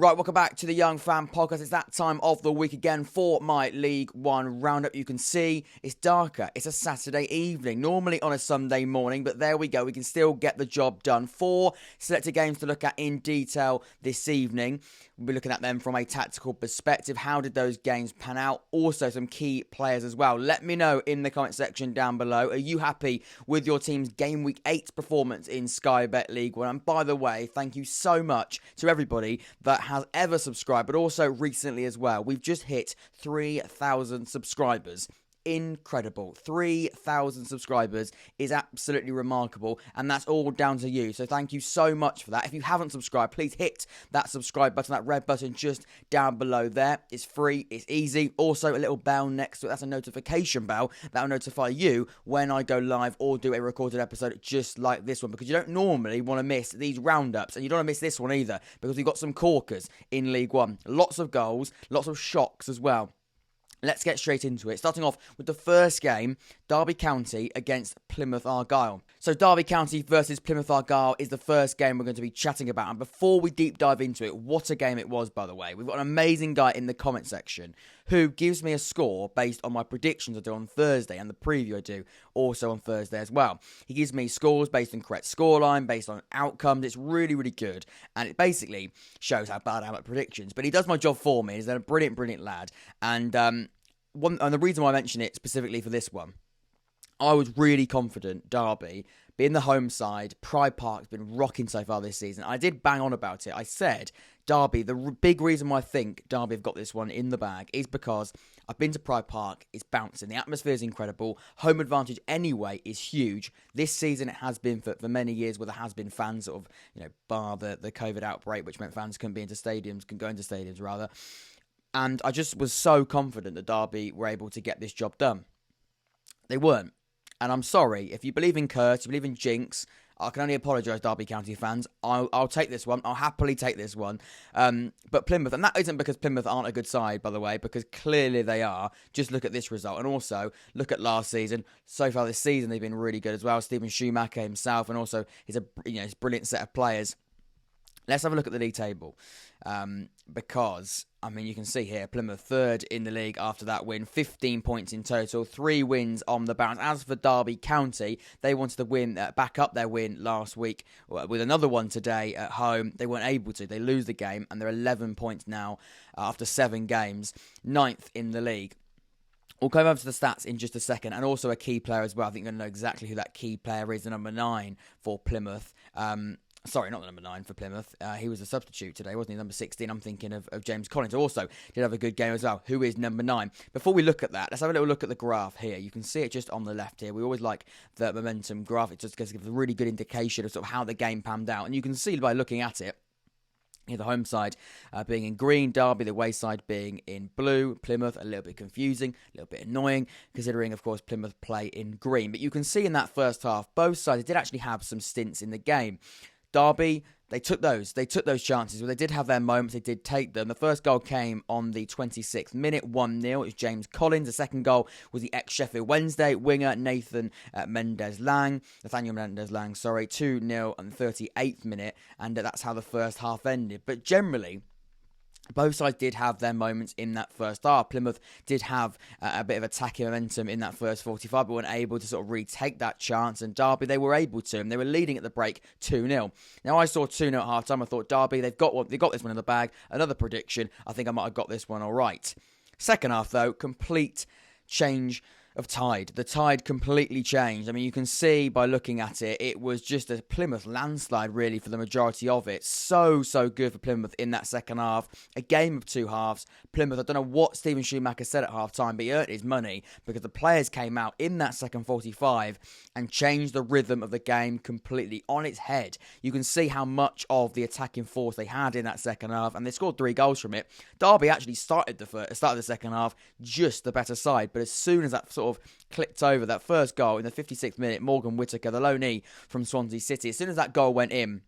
Right, welcome back to the Young Fan Podcast. It's that time of the week again for my League One roundup. You can see it's darker. It's a Saturday evening, normally on a Sunday morning, but there we go. We can still get the job done. 4 selected games to look at in detail this evening. We'll be looking at them from a tactical perspective. How did those games pan out? Also, some key players as well. Let me know in the comment section down below. Are you happy with your team's Game Week 8 performance in Sky Bet League One? And by the way, thank you so much to everybody that has ever subscribed, but also recently as well. We've just hit 3,000 subscribers. Incredible. 3,000 subscribers is absolutely remarkable, and that's all down to you. So thank you so much for that. If you haven't subscribed, please hit that subscribe button, that red button just down below there. It's free, it's easy. Also, a little bell next to it. That's a notification bell that will notify you when I go live or do a recorded episode just like this one, because you don't normally want to miss these roundups, and you don't want to miss this one either, because we've got some corkers in League One. Lots of goals, lots of shocks as well. Let's get straight into it. Starting off with the first game, Derby County against Plymouth Argyle. So Derby County versus Plymouth Argyle is the first game we're going to be chatting about. And before we deep dive into it, what a game it was, by the way. We've got an amazing guy in the comment section who gives me a score based on my predictions I do on Thursday and the preview I do also on Thursday as well. He gives me scores based on correct scoreline, based on outcomes. It's really, really good. And it basically shows how bad I am at predictions. But he does my job for me. He's a brilliant, brilliant lad. And the reason why I mention it specifically for this one, I was really confident Derby, being the home side, Pride Park's been rocking so far this season. I did bang on about it. I said, Derby, the big reason why I think Derby have got this one in the bag is because I've been to Pride Park, it's bouncing, the atmosphere is incredible, home advantage anyway is huge. This season it has been for many years where there has been fans sort of, bar the COVID outbreak, which meant fans couldn't go into stadiums rather. And I just was so confident that Derby were able to get this job done. They weren't. And I'm sorry, if you believe in curse, you believe in jinx, I can only apologise, Derby County fans. I'll take this one. I'll happily take this one. But Plymouth, and that isn't because Plymouth aren't a good side, by the way, because clearly they are. Just look at this result. And also, look at last season. So far this season, they've been really good as well. Stephen Schumacher himself, and also he's a brilliant set of players. Let's have a look at the league table, because, you can see here, Plymouth third in the league after that win, 15 points in total, 3 wins on the bounce. As for Derby County, they wanted to win, back up their win last week with another one today at home. They weren't able to. They lose the game, and they're 11 points now after 7 games, 9th in the league. We'll come over to the stats in just a second, and also a key player as well. I think you're going to know exactly who that key player is, the number 9 for Plymouth. Sorry, not the number 9 for Plymouth. He was a substitute today, wasn't he? Number 16, I'm thinking of James Collins. Also, did have a good game as well. Who is number 9? Before we look at that, let's have a little look at the graph here. You can see it just on the left here. We always like the momentum graph. It just gives a really good indication of sort of how the game panned out. And you can see by looking at it, the home side being in green, Derby, the away side being in blue, Plymouth a little bit confusing, a little bit annoying, considering, of course, Plymouth play in green. But you can see in that first half, both sides did actually have some stints in the game. Derby, they took those chances. Well, they did have their moments, they did take them. The first goal came on the 26th minute, 1-0. It was James Collins. The second goal was the ex-Sheffield Wednesday winger, Nathaniel Mendez-Lang, 2-0 on the 38th minute, and that's how the first half ended. But generally, both sides did have their moments in that first half. Plymouth did have a bit of attacking momentum in that first 45, but weren't able to sort of retake that chance. And Derby, they were able to, and they were leading at the break 2-0. Now, I saw 2-0 at half-time. I thought, Derby, they've got this one in the bag. Another prediction. I think I might have got this one all right. Second half, though, complete change of tide. The tide completely changed. You can see by looking at it, it was just a Plymouth landslide really for the majority of it. So good for Plymouth in that second half. A game of 2 halves. Plymouth, I don't know what Stephen Schumacher said at half time, but he earned his money because the players came out in that second 45 and changed the rhythm of the game completely on its head. You can see how much of the attacking force they had in that second half, and they scored 3 goals from it. Derby actually started the second half just the better side, but as soon as that sort of clipped over, that first goal in the 56th minute, Morgan Whittaker, the loanee from Swansea City, as soon as that goal went in,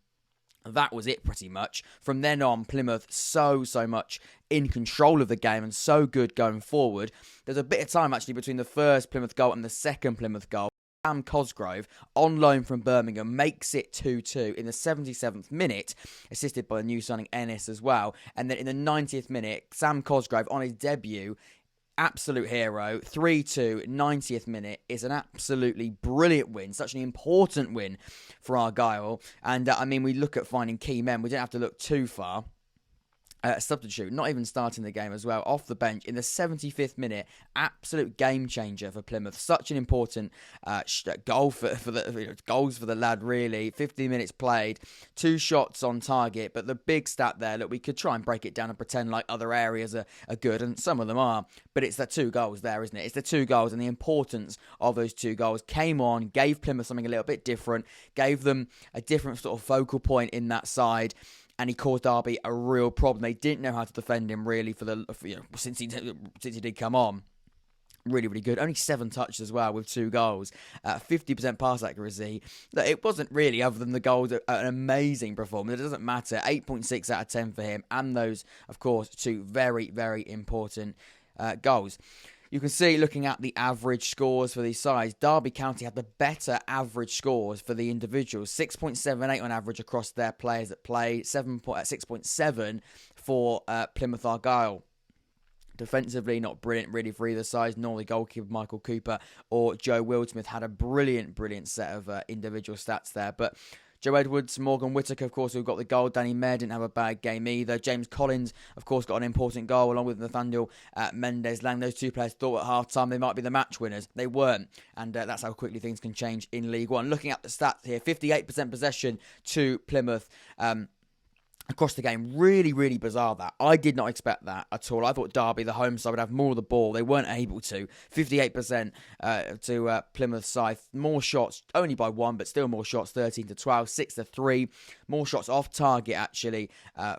that was it pretty much. From then on, Plymouth so much in control of the game and so good going forward. There's a bit of time actually between the first Plymouth goal and the second Plymouth goal. Sam Cosgrove, on loan from Birmingham, makes it 2-2 in the 77th minute, assisted by the new signing Ennis as well. And then in the 90th minute, Sam Cosgrove, on his debut, absolute hero, 3-2, 90th minute, is an absolutely brilliant win, such an important win for Argyle. And we look at finding key men, we didn't have to look too far. Substitute, not even starting the game as well, off the bench in the 75th minute, absolute game changer for Plymouth. Such an important goal for the goals for the lad, really. 15 minutes played, 2 shots on target, but the big stat there, look, we could try and break it down and pretend like other areas are good, and some of them are, but it's the 2 goals there, isn't it? It's the 2 goals, and the importance of those 2 goals came on, gave Plymouth something a little bit different, gave them a different sort of focal point in that side. And he caused Derby a real problem. They didn't know how to defend him, really, since he did come on. Really, really good. Only 7 touches as well with 2 goals. 50% pass accuracy. It wasn't really, other than the goals, an amazing performance. It doesn't matter. 8.6 out of 10 for him. And those, of course, 2 very, very important goals. You can see, looking at the average scores for these sides, Derby County had the better average scores for the individuals. 6.78 on average across their players that played, 6.7 for Plymouth Argyle. Defensively, not brilliant really for either side, nor the goalkeeper Michael Cooper or Joe Wildsmith had a brilliant set of individual stats there. But Joe Edwards, Morgan Whittaker, of course, who got the goal. Danny Mayer didn't have a bad game either. James Collins, of course, got an important goal, along with Nathaniel Mendez-Lang. Those 2 players thought at half-time they might be the match winners. They weren't, and that's how quickly things can change in League One. Looking at the stats here, 58% possession to Plymouth. Across the game, really, really bizarre that. I did not expect that at all. I thought Derby, the home side, would have more of the ball. They weren't able to. 58% to Plymouth side. More shots, only by 1, but still more shots. 13-12, 6-3. More shots off target, actually,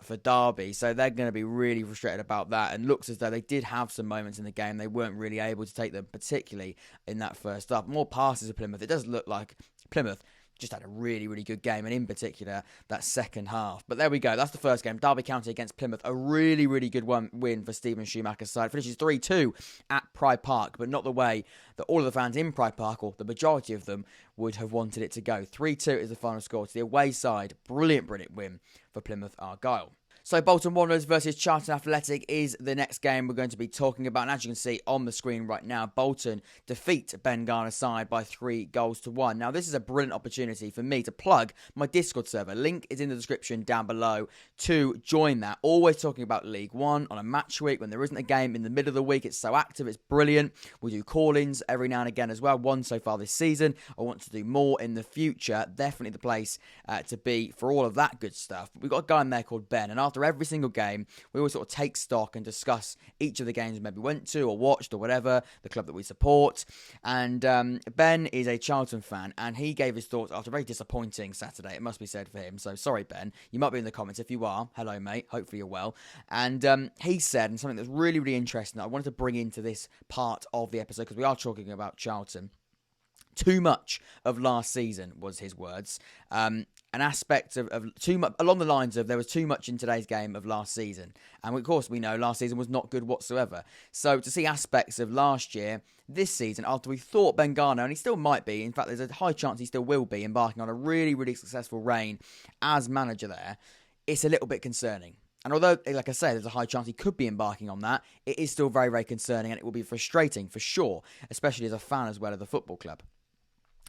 for Derby. So they're going to be really frustrated about that. And looks as though they did have some moments in the game. They weren't really able to take them, particularly in that first half. More passes to Plymouth. It does look like Plymouth just had a really, really good game, and in particular, that second half. But there we go. That's the first game. Derby County against Plymouth. A really, really good win for Stephen Schumacher's side. Finishes 3-2 at Pride Park, but not the way that all of the fans in Pride Park, or the majority of them, would have wanted it to go. 3-2 is the final score to the away side. Brilliant, brilliant win for Plymouth Argyle. So Bolton Wanderers versus Charlton Athletic is the next game we're going to be talking about. And as you can see on the screen right now, Bolton defeat Ben Garner's side by 3-1. Now, this is a brilliant opportunity for me to plug my Discord server. Link is in the description down below to join that. Always talking about League One on a match week when there isn't a game in the middle of the week. It's so active. It's brilliant. We do call-ins every now and again as well. 1 so far this season. I want to do more in the future. Definitely the place to be for all of that good stuff. But we've got a guy in there called Ben, and after every single game, we always sort of take stock and discuss each of the games we maybe went to or watched or whatever, the club that we support. And Ben is a Charlton fan, and he gave his thoughts after a very disappointing Saturday, it must be said for him. So sorry, Ben. You might be in the comments. If you are, hello, mate. Hopefully you're well. And he said, and something that's really, really interesting that I wanted to bring into this part of the episode, because we are talking about Charlton. Too much of last season was his words. An aspect of too much, along the lines of there was too much in today's game of last season. And of course, we know last season was not good whatsoever. So to see aspects of last year, this season, after we thought Ben Garner, and he still might be, in fact, there's a high chance he still will be, embarking on a really, really successful reign as manager there, it's a little bit concerning. And although, like I say, there's a high chance he could be embarking on that, it is still very, very concerning, and it will be frustrating for sure, especially as a fan as well of the football club.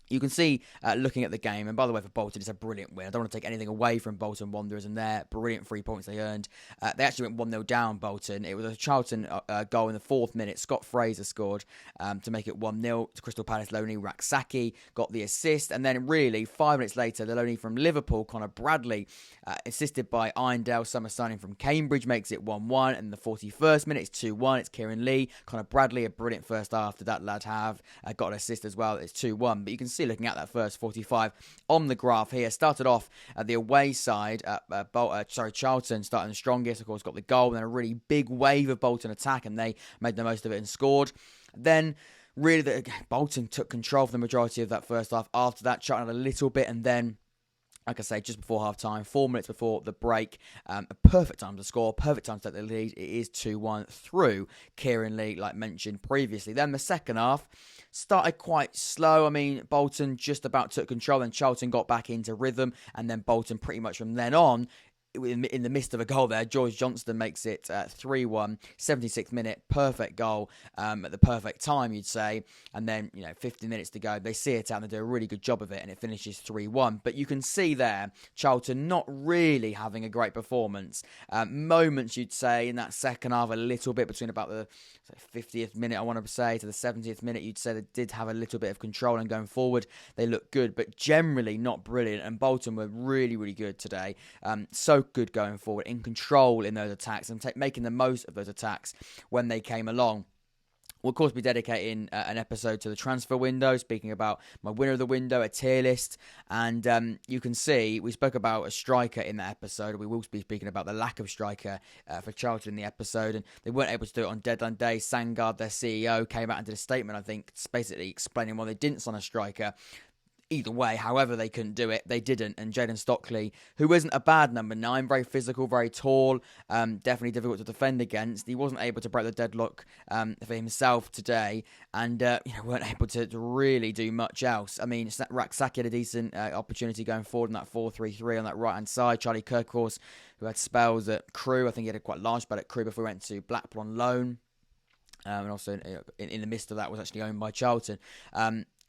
You can see, looking at the game, and by the way, for Bolton, it's a brilliant win. I don't want to take anything away from Bolton Wanderers and their brilliant 3 points they earned. They actually went 1-0 down, Bolton. It was a Charlton goal in the 4th minute. Scott Fraser scored to make it 1-0 to Crystal Palace. Loney Raksaki got the assist. And then really, 5 minutes later, the Loney from Liverpool, Connor Bradley, assisted by Irondale, summer signing from Cambridge, makes it 1-1. And the 41st minute, it's 2-1. It's Kieran Lee. Connor Bradley, a brilliant first half. Did that lad have? Got an assist as well. It's 2-1. But you can see, looking at that first 45 on the graph here, started off at the away side, Charlton starting the strongest, of course, got the goal, and then a really big wave of Bolton attack, and they made the most of it and scored. Then really, Bolton took control for the majority of that first half. After that, Charlton had a little bit, and then Like I say, just before half-time, 4 minutes before the break, a perfect time to score, perfect time to take the lead. It is 2-1 through Kieran Lee, like mentioned previously. Then the second half started quite slow. I mean, Bolton just about took control, then Charlton got back into rhythm, and then Bolton pretty much from then on, in the midst of a goal there, George Johnston makes it 3-1, 76th minute, perfect goal at the perfect time, you'd say. And then, 15 minutes to go, they see it out and they do a really good job of it, and it finishes 3-1. But you can see there, Charlton not really having a great performance. Moments, you'd say, in that second half, a little bit between about the 50th minute, I want to say, to the 70th minute, you'd say they did have a little bit of control, and going forward, they look good, but generally not brilliant. And Bolton were really, really good today. So good going forward, in control in those attacks, and making the most of those attacks when they came along. We'll, of course, be dedicating an episode to the transfer window, speaking about my winner of the window, a tier list. And you can see, we spoke about a striker in that episode. We will be speaking about the lack of striker for Charlton in the episode. And they weren't able to do it on deadline day. Sangard, their CEO, came out and did a statement, I think, basically explaining why they didn't sign a striker. Either way, however they couldn't do it, they didn't. And Jayden Stockley, who isn't a bad number 9, very physical, very tall, definitely difficult to defend against. He wasn't able to break the deadlock for himself today, and weren't able to really do much else. I mean, Raksaki had a decent opportunity going forward in that 4-3-3 on that right-hand side. Charlie Kirk, of course, who had spells at Crewe. I think he had a quite large spell at Crewe before he went to Blackpool on loan. And also in the midst of that was actually owned by Charlton.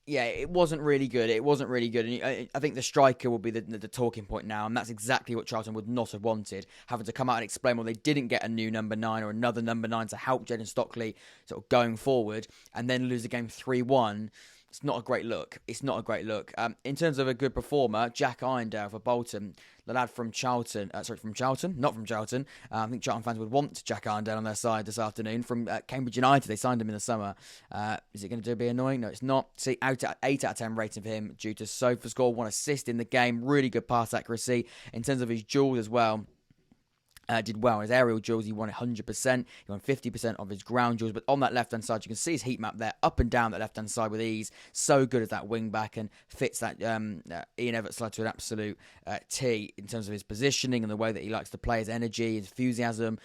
Yeah, it wasn't really good. And I think the striker will be the talking point now, and that's exactly what Charlton would not have wanted, having to come out and explain why they didn't get a new number 9 or another number 9 to help Jayden Stockley sort of going forward, and then lose the game 3-1. It's not a great look. In terms of a good performer, Jack Irondale for Bolton, the lad from Charlton. Not from Charlton. I think Charlton fans would want Jack Irondale on their side this afternoon. From Cambridge United, they signed him in the summer. Is it going to be annoying? No, it's not. See, 8 out of 10 rating for him due to SofaScore, 1 assist in the game. Really good pass accuracy. In terms of his duels as well, did well. His aerial duels, he won 100%. He won 50% of his ground duels. But on that left-hand side, you can see his heat map there, up and down that left-hand side with ease. So good as that wing-back, and fits that Ian Evatt side to an absolute T in terms of his positioning and the way that he likes to play, his energy, his enthusiasm.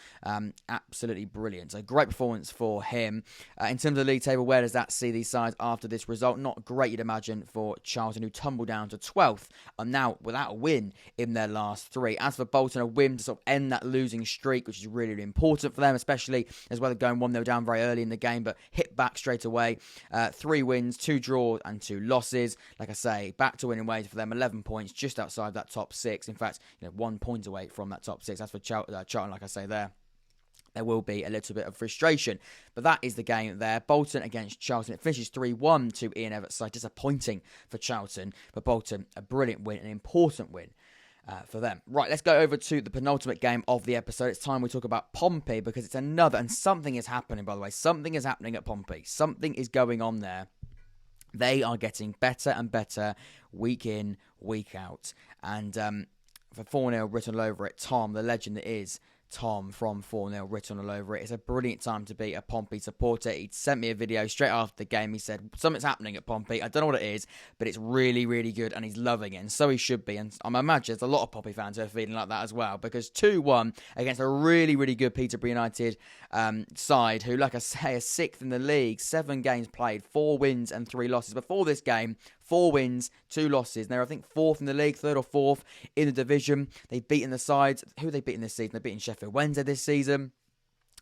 Absolutely brilliant. So great performance for him. In terms of the league table, where does that see these sides after this result? Not great, you'd imagine, for Charlton, who tumbled down to 12th and now without a win in their last 3. As for Bolton, a win to sort of end that losing streak, which is really, really important for them, especially as well as going 1-0 down very early in the game, but hit back straight away. 3 wins, 2 draws and 2 losses. Like I say, back to winning ways for them. 11 points, just outside that top 6. In fact, 1 point away from that top 6. That's for Charlton, like I say there. There will be a little bit of frustration. But that is the game there. Bolton against Charlton. It finishes 3-1 to Ian Evatt's side. Disappointing for Charlton. But Bolton, a brilliant win, an important win for them. Right, let's go over to the penultimate game of the episode. It's time we talk about Pompey, because it's another, and something is happening, by the way. Something is happening at Pompey. Something is going on there. They are getting better and better week in, week out. And for 4-0 written all over it, Tom, the legend that is Tom from 4-0 written all over it. It's a brilliant time to be a Pompey supporter. He sent me a video straight after the game. He said, something's happening at Pompey. I don't know what it is, but it's really, really good, and he's loving it, and so he should be. And I imagine there's a lot of Pompey fans who are feeling like that as well, because 2-1 against a really, really good Peterborough United side, who, like I say, are 6th in the league, 7 games played, 4 wins and 3 losses. Before this game, 4 wins, 2 losses. They're, I think, 4th in the league, 3rd or 4th in the division. They've beaten the sides. Who have they beaten this season? They've beaten Sheffield Wednesday this season.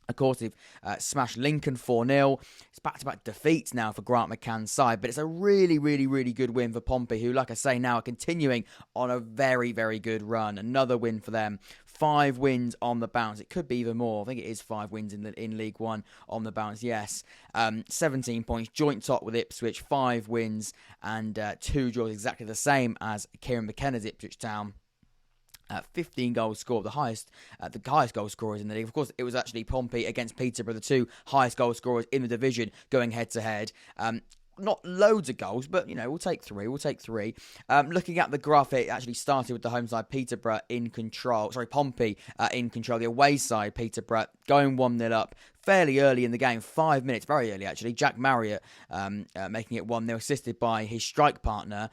Of course, they've smashed Lincoln 4-0. It's back-to-back defeats now for Grant McCann's side. But it's a really, really, really good win for Pompey, who, like I say, now are continuing on a very, very good run. Another win for them. 5 wins on the bounce. It could be even more. I think it is 5 wins in League One on the bounce, yes. 17 points, joint top with Ipswich, 5 wins and 2 draws, exactly the same as Kieran McKenna's Ipswich Town. 15 goals scored, the highest goal scorers in the league. Of course, it was actually Pompey against Peterborough, the 2 highest goal scorers in the division, going head-to-head. Not loads of goals, but, we'll take three. Looking at the graph, it actually started with the home side, Peterborough in control. Pompey in control. The away side, Peterborough, going 1-0 up fairly early in the game, 5 minutes, very early actually. Jack Marriott making it 1-0, assisted by his strike partner,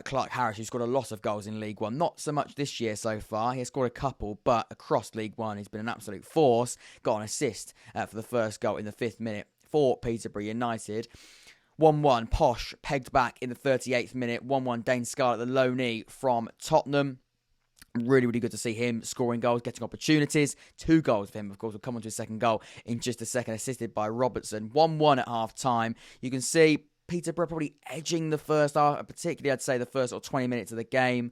Clark Harris, who scored a lot of goals in League One. Not so much this year so far. He has scored a couple, but across League One, he's been an absolute force. Got an assist for the first goal in the 5th minute for Peterborough United. 1-1, Posh pegged back in the 38th minute. 1-1, Dane Scarlett, the low knee from Tottenham. Really, really good to see him scoring goals, getting opportunities. 2 goals for him, of course. We'll come on to his second goal in just a second, assisted by Robertson. 1-1 at half-time. You can see Peterborough probably edging the first half, particularly, I'd say, the first 20 minutes of the game.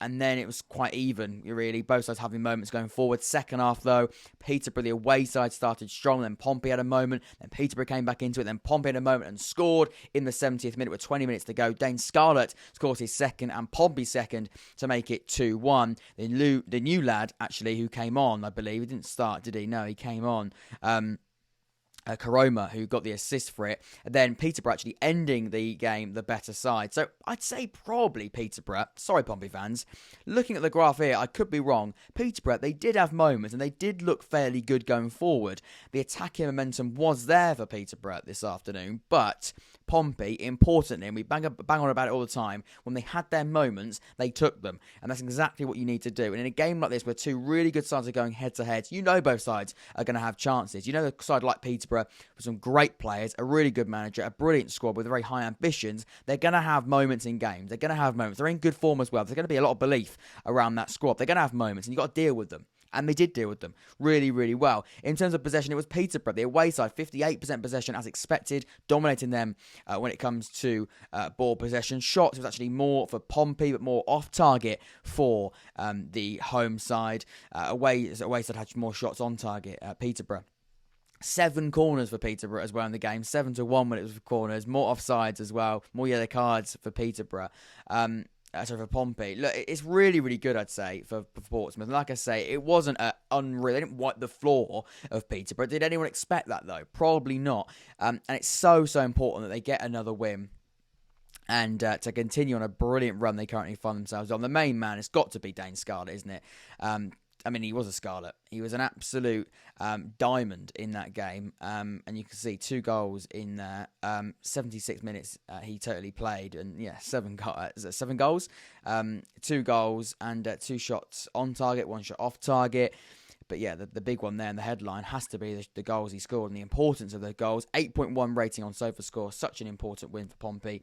And then it was quite even, really. Both sides having moments going forward. Second half, though, Peterborough, the away side, started strong. Then Pompey had a moment. Then Peterborough came back into it. Then Pompey had a moment and scored in the 70th minute with 20 minutes to go. Dane Scarlett scores his second and Pompey's second to make it 2-1. The new lad, actually, who came on, I believe. He didn't start, did he? No, he came on. Karoma, who got the assist for it. And then Peterborough actually ending the game the better side. So I'd say probably Peterborough. Sorry, Pompey fans. Looking at the graph here, I could be wrong. Peterborough, they did have moments and they did look fairly good going forward. The attacking momentum was there for Peterborough this afternoon, but Pompey, importantly, and we bang on about it all the time, when they had their moments, they took them. And that's exactly what you need to do. And in a game like this, where 2 really good sides are going head-to-head, both sides are going to have chances. The side like Peterborough, with some great players, a really good manager, a brilliant squad with very high ambitions, they're going to have moments in games. They're going to have moments. They're in good form as well. There's going to be a lot of belief around that squad. They're going to have moments, and you've got to deal with them. And they did deal with them really, really well. In terms of possession, it was Peterborough, the away side, 58% possession as expected, dominating them when it comes to ball possession. Shots was actually more for Pompey, but more off target for the home side. Away side had more shots on target, Peterborough. 7 corners for Peterborough as well in the game. 7-1 when it was for corners. More offsides as well. More yellow cards for Peterborough. For Pompey. Look, it's really, really good, I'd say, for Portsmouth. Like I say, it wasn't unreal. They didn't wipe the floor of Peterborough. Did anyone expect that, though? Probably not. And it's so, so important that they get another win. And to continue on a brilliant run they currently find themselves on. The main man has got to be Dane Scarlett, isn't it? He was a Scarlet. He was an absolute diamond in that game. And you can see 2 goals in 76 minutes he totally played. And 7 goals? 2 goals and 2 shots on target, 1 shot off target. But the big one there in the headline has to be the goals he scored and the importance of those goals. 8.1 rating on SofaScore. Such an important win for Pompey.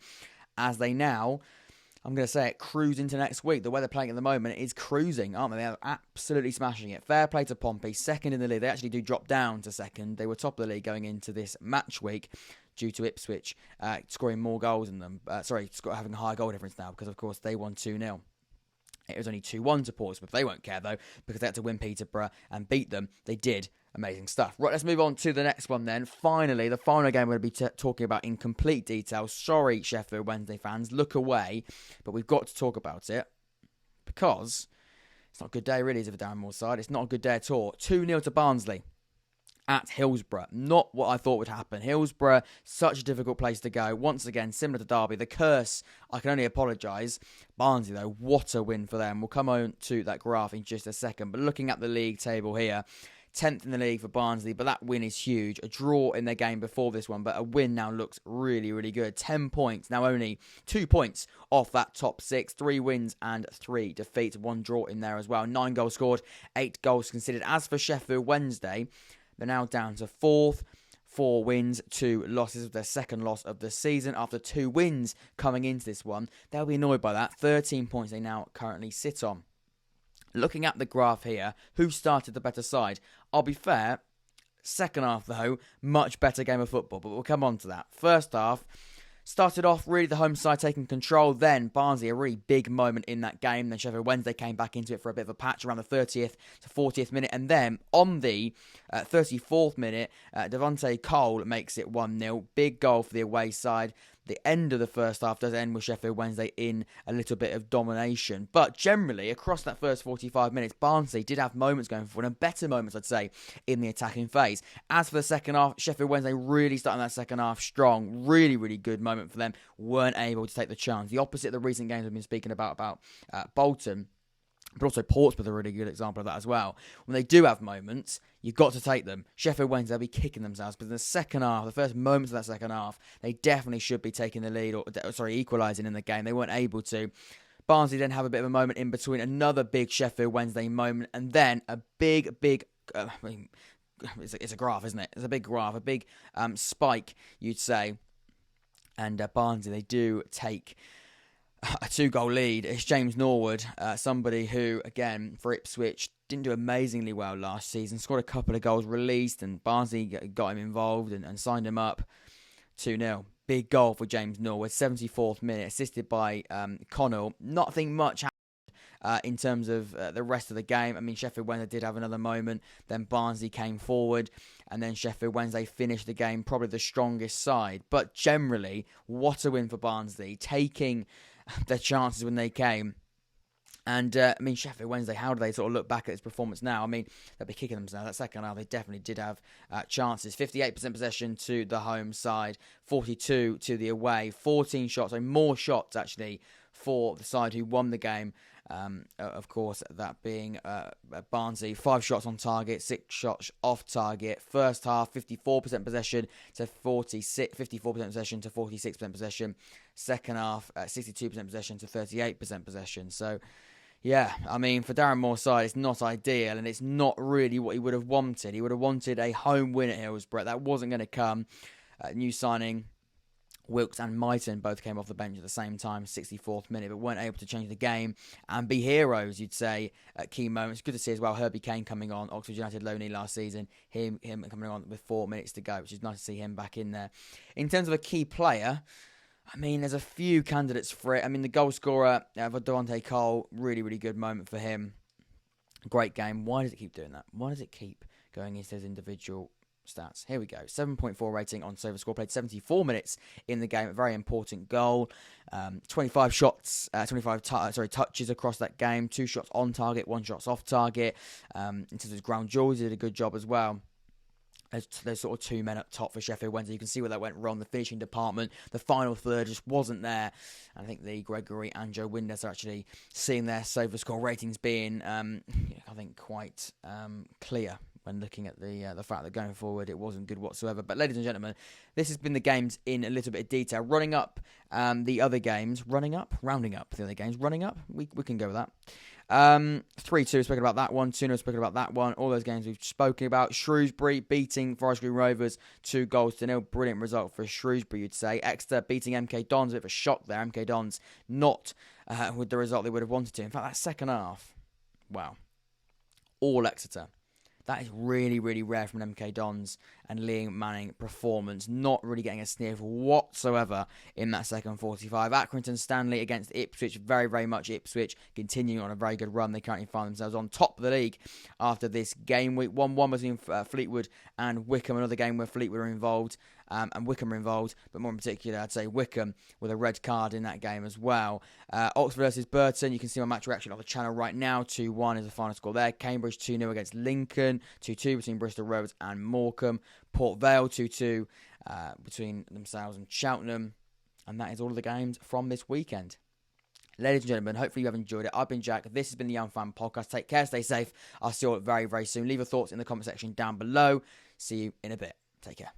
As they now, I'm going to say it, cruise into next week. The way they're playing at the moment is cruising, aren't they? They're absolutely smashing it. Fair play to Pompey, second in the league. They actually do drop down to second. They were top of the league going into this match week due to Ipswich scoring more goals than them. Having a higher goal difference now because, of course, they won 2-0. It was only 2-1 to Portsmouth. They won't care, though, because they had to win Peterborough and beat them. They did. Amazing stuff. Right, let's move on to the next one then. Finally, the final game we're going to be talking about in complete detail. Sorry, Sheffield Wednesday fans, look away. But we've got to talk about it because it's not a good day, really, is it, for Darren Moore's side? It's not a good day at all. 2-0 to Barnsley at Hillsborough. Not what I thought would happen. Hillsborough, such a difficult place to go. Once again, similar to Derby, the curse, I can only apologise. Barnsley, though, what a win for them. We'll come on to that graph in just a second. But looking at the league table here, 10th in the league for Barnsley, but that win is huge. A draw in their game before this one, but a win now looks really, really good. 10 points, now only 2 points off that top 6. 3 wins and 3 defeats. 1 draw in there as well. 9 goals scored, 8 goals considered. As for Sheffield Wednesday, they're now down to 4th. 4 wins, 2 losses, their second loss of the season. After 2 wins coming into this one, they'll be annoyed by that. 13 points they now currently sit on. Looking at the graph here, who started the better side? I'll be fair, second half though, much better game of football, but we'll come on to that. First half, started off really the home side taking control, then Barnsley, a really big moment in that game, then Sheffield Wednesday came back into it for a bit of a patch around the 30th to 40th minute, and then on the 34th minute, Devontae Cole makes it 1-0, big goal for the away side. the end of the first half does end with Sheffield Wednesday in a little bit of domination. But generally, across that first 45 minutes, Barnsley did have moments going forward, and better moments, I'd say, in the attacking phase. As for the second half, Sheffield Wednesday really starting that second half strong. Really, really good moment for them. Weren't able to take the chance. The opposite of the recent games we've been speaking about Bolton. But also Portsmouth are a really good example of that as well. When they do have moments, you've got to take them. Sheffield Wednesday will be kicking themselves, but in the second half, the first moments of that second half, they definitely should be taking the lead, equalising in the game. They weren't able to. Barnsley then have a bit of a moment in between, another big Sheffield Wednesday moment, and then a big, it's a graph, isn't it? It's a big graph, a big spike, you'd say. And Barnsley, they do take a 2-goal lead. It's James Norwood, somebody who, again, for Ipswich, didn't do amazingly well last season. Scored a couple of goals, released, and Barnsley got him involved and signed him up. 2-0. Big goal for James Norwood, 74th minute, assisted by Connell. Nothing much happened in terms of the rest of the game. I mean, Sheffield Wednesday did have another moment. Then Barnsley came forward, and then Sheffield Wednesday finished the game probably the strongest side. But generally, what a win for Barnsley, taking their chances when they came. And, Sheffield Wednesday, how do they sort of look back at this performance now? I mean, they'll be kicking themselves. That second half, they definitely did have chances. 58% possession to the home side, 42 to the away, 14 shots, so more shots, actually, for the side who won the game. Of course, that being Barnsley, 5 shots on target, 6 shots off target. First half, 54% possession to 54% possession to 46% possession. Second half, 62% possession to 38% possession. So, yeah, I mean, for Darren Moore's side, it's not ideal, and it's not really what he would have wanted. He would have wanted a home win at Hillsborough. That wasn't going to come. New signing Wilkes and Mighton both came off the bench at the same time, 64th minute, but weren't able to change the game and be heroes, you'd say, at key moments. Good to see as well Herbie Kane coming on, Oxford United loanee last season, him coming on with 4 minutes to go, which is nice to see him back in there. In terms of a key player, I mean, there's a few candidates for it. I mean, the goal scorer, Devontae Cole, really, really good moment for him. Great game. Why does it keep doing that? Why does it keep going into his individual stats? Here we go. 7.4 rating on SofaScore. Played 74 minutes in the game. A very important goal. 25 shots, touches across that game. 2 shots on target, 1 shot off target. In terms of ground duels, he did a good job as well. There's sort of 2 men up top for Sheffield Wednesday. You can see where that went wrong. The finishing department, the final third just wasn't there. And I think the Gregory and Joe Windass are actually seeing their SofaScore ratings being, quite clear when looking at the fact that going forward it wasn't good whatsoever. But ladies and gentlemen, this has been the games in a little bit of detail. Rounding up the other games. We can go with that. 3-2, spoken about that one. 2-0, spoken about that one. All those games we've spoken about. Shrewsbury beating Forest Green Rovers 2-0. Brilliant result for Shrewsbury, you'd say. Exeter beating MK Dons. A bit of a shock there. MK Dons not with the result they would have wanted to. In fact, that second half, wow. All Exeter. That is really, really rare from an MK Dons and Liam Manning performance. Not really getting a sniff whatsoever in that second 45. Accrington Stanley against Ipswich. Very, very much Ipswich continuing on a very good run. They currently find themselves on top of the league after this game week. 1-1 was in Fleetwood and Wickham. Another game where Fleetwood were involved and Wickham were involved. But more in particular, I'd say Wickham with a red card in that game as well. Oxford versus Burton. You can see my match reaction on the channel right now. 2-1 is the final score there. Cambridge 2-0 against Lincoln. 2-2 between Bristol Rovers and Morecambe. Port Vale 2-2 between themselves and Cheltenham. And that is all of the games from this weekend. Ladies and gentlemen, hopefully you have enjoyed it. I've been Jack. This has been the Young Fan Podcast. Take care, stay safe. I'll see you all very, very soon. Leave your thoughts in the comment section down below. See you in a bit. Take care.